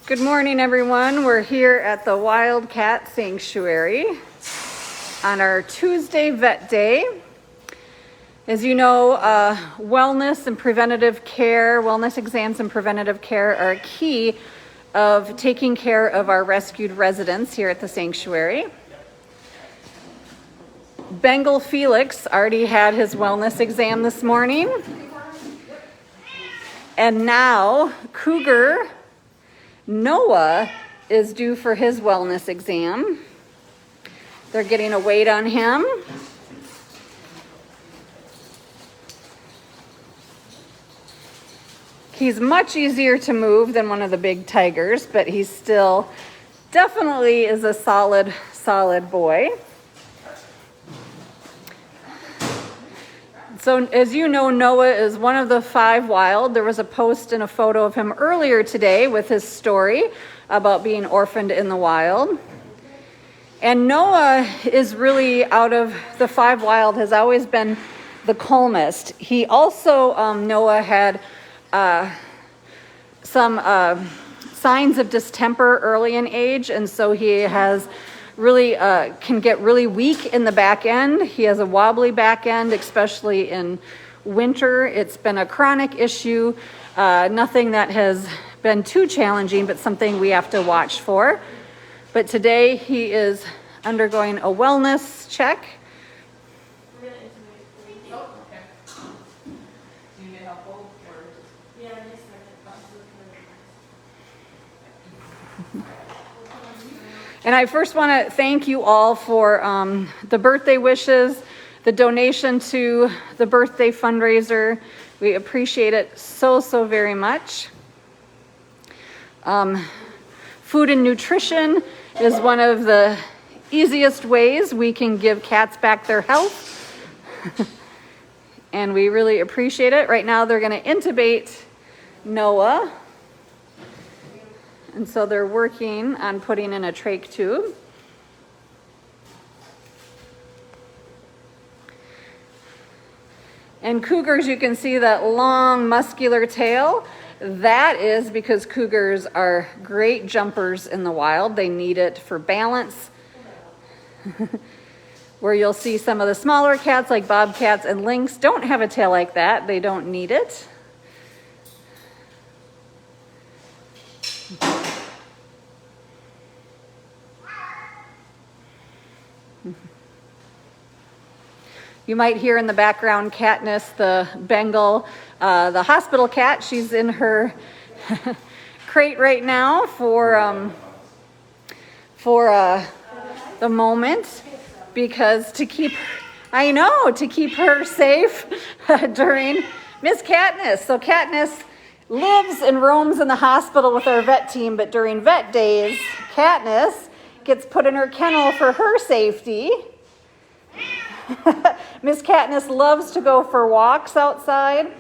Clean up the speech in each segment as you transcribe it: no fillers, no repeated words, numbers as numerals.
Good morning, everyone. We're here at the Wildcat Sanctuary on our Tuesday vet day. As you know, wellness and preventative care, wellness exams and preventative care are a key of taking care of our rescued residents here at the sanctuary. Bengal Felix already had his wellness exam this morning. And now Cougar Noah is due for his wellness exam. They're getting a weight on him. He's much easier to move than one of the big tigers, but he still definitely is a solid boy. So as you know, Noah is one of the 5 wild. There was a post and a photo of him earlier today with his story about being orphaned in the wild. And Noah is really, out of the 5 wild, has always been the calmest. He also, Noah had some signs of distemper early in age, and so he has really can get really weak in the back end. He has a wobbly back end, especially in winter. It's been a chronic issue, nothing that has been too challenging, but something we have to watch for. But today he is undergoing a wellness check. And I first want to thank you all for the birthday wishes, the donation to the birthday fundraiser. We appreciate it so very much. Food and nutrition is one of the easiest ways we can give cats back their health. And we really appreciate it. Right now they're going to intubate Noah. And so they're working on putting in a trach tube. And cougars, you can see that long muscular tail. That is because cougars are great jumpers in the wild. They need it for balance. Where you'll see some of the smaller cats like bobcats and lynx don't have a tail like that. They don't need it. You might hear in the background Katniss, the Bengal, the hospital cat. She's in her crate right now for the moment, because to keep her safe during Miss Katniss. So Katniss lives and roams in the hospital with our vet team, but during vet days, Katniss gets put in her kennel for her safety. Miss Katniss loves to go for walks outside.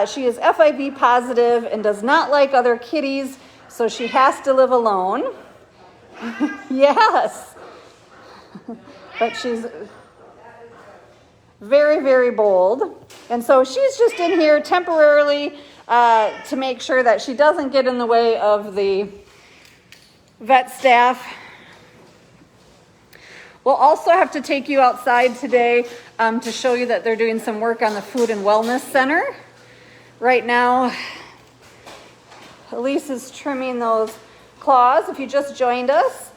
She is FIV positive and does not like other kitties, so she has to live alone. Yes. But she's very bold. And so she's just in here temporarily to make sure that she doesn't get in the way of the vet staff. We'll also have to take you outside today to show you that they're doing some work on the Food and Wellness Center. Right now, Elise is trimming those claws. If you just joined us,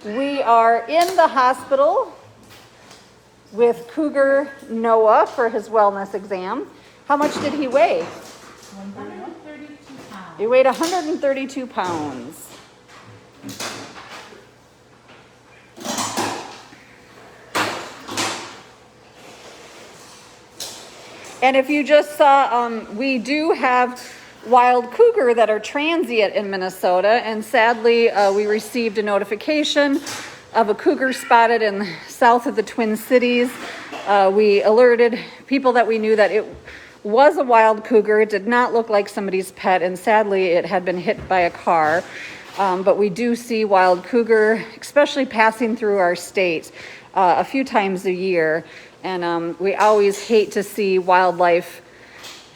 we are in the hospital with Cougar Noah for his wellness exam. How much did he weigh? 132 pounds. He weighed 132 pounds. And if you just saw, we do have wild cougar that are transient in Minnesota, and sadly we received a notification of a cougar spotted in south of the Twin Cities. We alerted people that we knew that it was a wild cougar. It did not look like somebody's pet, and sadly it had been hit by a car. But we do see wild cougar, especially passing through our state a few times a year. And we always hate to see wildlife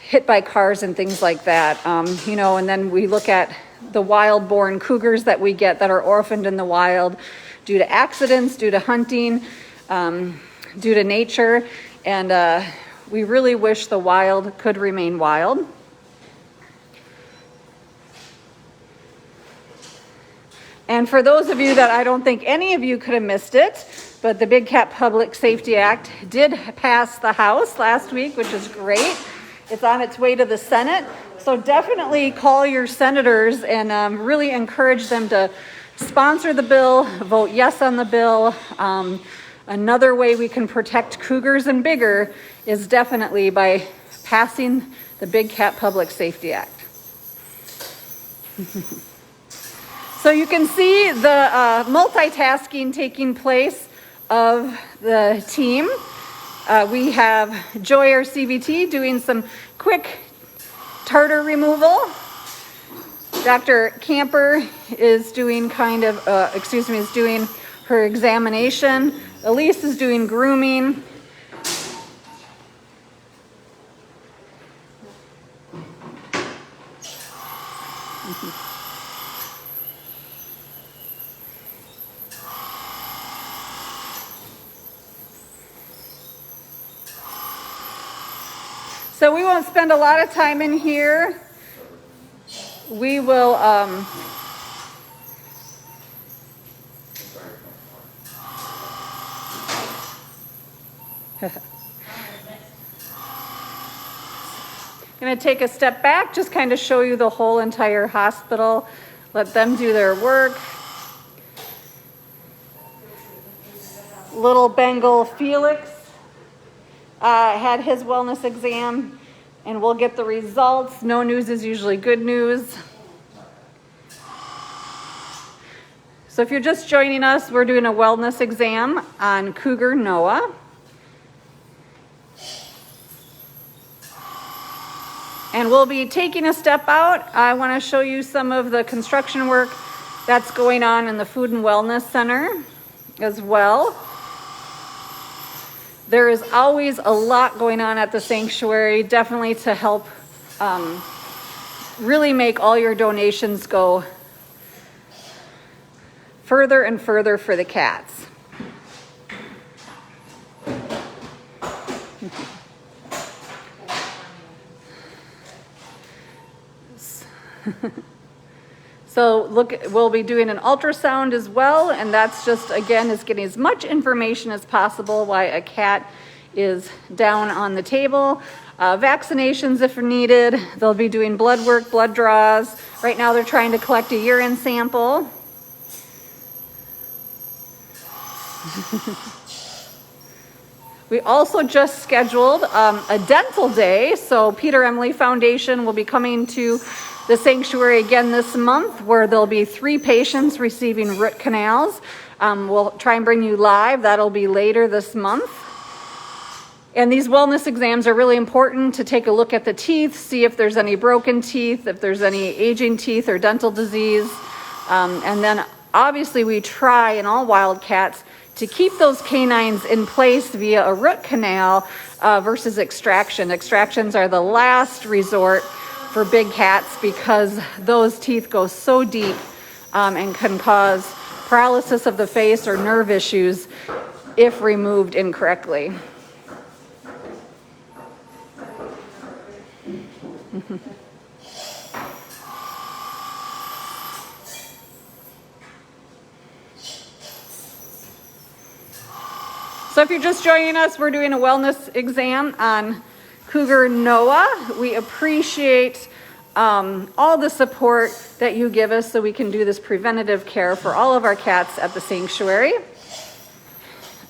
hit by cars and things like that. You know, and then we look at the wild-born cougars that we get that are orphaned in the wild due to accidents, due to hunting, due to nature. And we really wish the wild could remain wild. And for those of you that I don't think any of you could have missed it, but the Big Cat Public Safety Act did pass the House last week, which is great. It's on its way to the Senate. So definitely call your senators and really encourage them to sponsor the bill, vote yes on the bill. Another way we can protect cougars and bigger is definitely by passing the Big Cat Public Safety Act. So you can see the multitasking taking place of the team. We have Joy, our CVT, doing some quick tartar removal. Dr. Camper is doing is doing her examination. Elise is doing grooming. So we won't spend a lot of time in here. We will going to take a step back, just kind of show you the whole entire hospital. Let them do their work. Little Bengal Felix had his wellness exam, and we'll get the results. No news is usually good news. So if you're just joining us, we're doing a wellness exam on Cougar Noah. And we'll be taking a step out. I want to show you some of the construction work that's going on in the Food and Wellness Center as well. There is always a lot going on at the sanctuary, definitely to help really make all your donations go further and further for the cats. So look, we'll be doing an ultrasound as well, and that's just, again, is getting as much information as possible why a cat is down on the table. Vaccinations if needed. They'll be doing blood work, blood draws. Right now they're trying to collect a urine sample. We also just scheduled a dental day. So Peter Emily Foundation will be coming to the sanctuary again this month, where there'll be 3 patients receiving root canals. We'll try and bring you live. That'll be later this month. And these wellness exams are really important to take a look at the teeth, see if there's any broken teeth, if there's any aging teeth or dental disease. And then obviously we try in all wildcats to keep those canines in place via a root canal versus extraction. Extractions are the last resort for big cats because those teeth go so deep and can cause paralysis of the face or nerve issues if removed incorrectly. So if you're just joining us, we're doing a wellness exam on Cougar Noah. We appreciate all the support that you give us so we can do this preventative care for all of our cats at the sanctuary.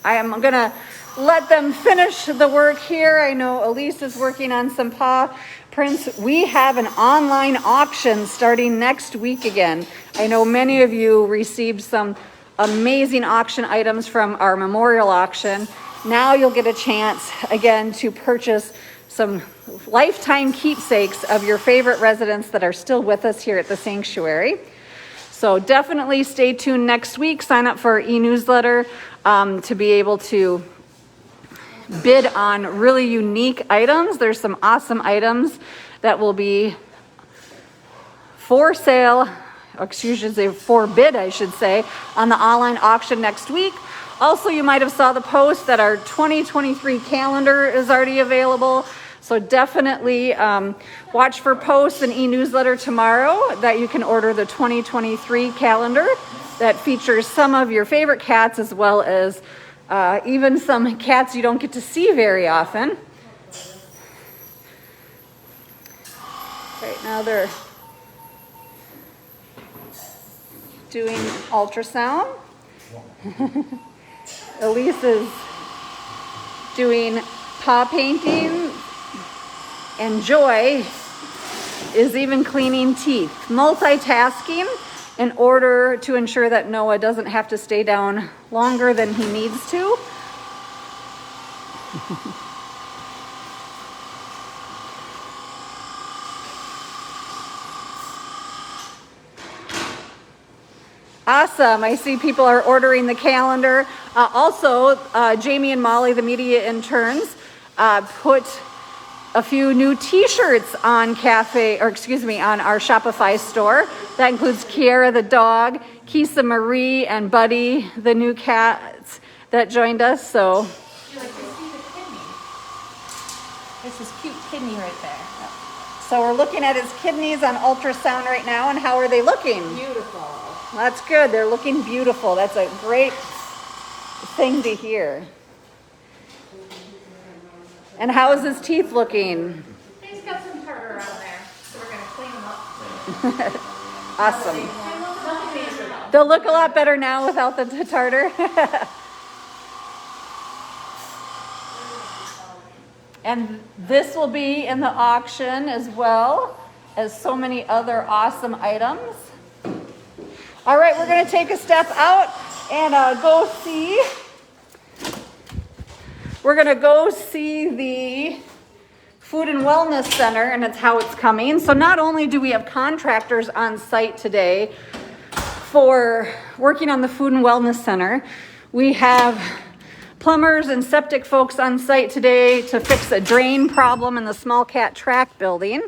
I am going to let them finish the work here. I know Elise is working on some paw prints. We have an online auction starting next week again. I know many of you received some amazing auction items from our memorial auction. Now you'll get a chance again to purchase some lifetime keepsakes of your favorite residents that are still with us here at the sanctuary. So definitely stay tuned next week. Sign up for our e-newsletter to be able to bid on really unique items. There's some awesome items that will be for sale, for bid, I should say, on the online auction next week. Also, you might have saw the post that our 2023 calendar is already available. So definitely watch for posts and e-newsletter tomorrow that you can order the 2023 calendar that features some of your favorite cats, as well as even some cats you don't get to see very often. Right now they're doing ultrasound. Elise is doing paw painting, and Joy is even cleaning teeth, multitasking in order to ensure that Noah doesn't have to stay down longer than he needs to. Awesome. I see people are ordering the calendar. Also, Jamie and Molly, the media interns, put a few new t-shirts on on our Shopify store. That includes Kiara the dog, Kisa Marie, and Buddy, the new cats that joined us. So You like to see the kidney. There's this cute kidney right there. So we're looking at his kidneys on ultrasound right now, and how are they looking? Beautiful. That's good. They're looking beautiful. That's a great thing to hear. And how is his teeth looking? He's got some tartar around there, so we're gonna clean them up. Awesome. Nothing major though. They'll look a lot better now without the tartar. And this will be in the auction as well as so many other awesome items. All right, we're going to take a step out and go see. We're going to go see the Food and Wellness Center, and it's how it's coming. So not only do we have contractors on site today for working on the Food and Wellness Center, we have plumbers and septic folks on site today to fix a drain problem in the small cat track building.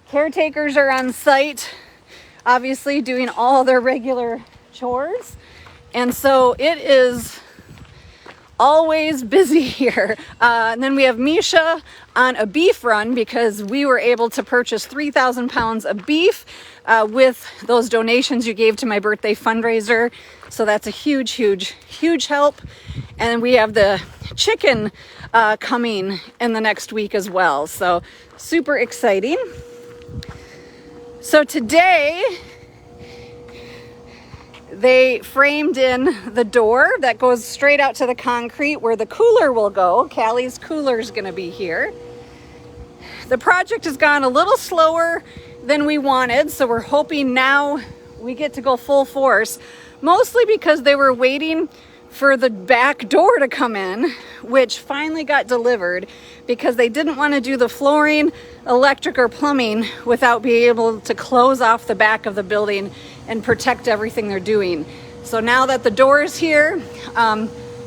Caretakers are on site, obviously doing all their regular chores. And so it is always busy here. And then we have Misha on a beef run because we were able to purchase 3,000 pounds of beef with those donations you gave to my birthday fundraiser. So that's a huge, huge, huge help. And we have the chicken coming in the next week as well. So super exciting. So today, they framed in the door that goes straight out to the concrete where the cooler will go. Callie's cooler is going to be here. The project has gone a little slower than we wanted, so we're hoping now we get to go full force, mostly because they were waiting for the back door to come in, which finally got delivered because they didn't want to do the flooring, electric, or plumbing without being able to close off the back of the building and protect everything they're doing. So now that the door is here,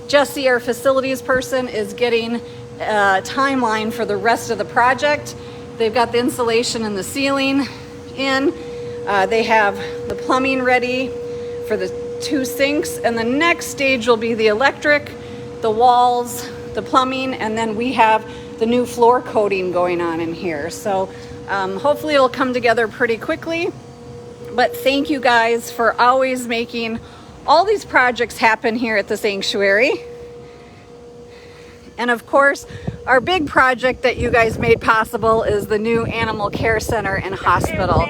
Jesse, our facilities person, is getting a timeline for the rest of the project. They've got the insulation and the ceiling in. They have the plumbing ready for the 2 sinks, and the next stage will be the electric, the walls, the plumbing, and then we have the new floor coating going on in here. So hopefully it'll come together pretty quickly. But thank you guys for always making all these projects happen here at the sanctuary. And of course, our big project that you guys made possible is the new animal care center and hospital.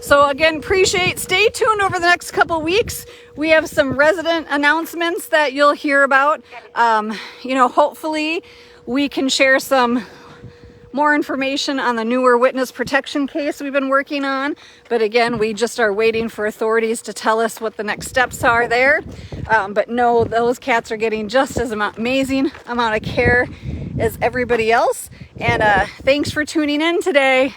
So again, stay tuned over the next couple weeks. We have some resident announcements that you'll hear about. Hopefully we can share some more information on the newer witness protection case we've been working on. But again, we just are waiting for authorities to tell us what the next steps are there. But no, those cats are getting just as amazing amount of care as everybody else. And thanks for tuning in today.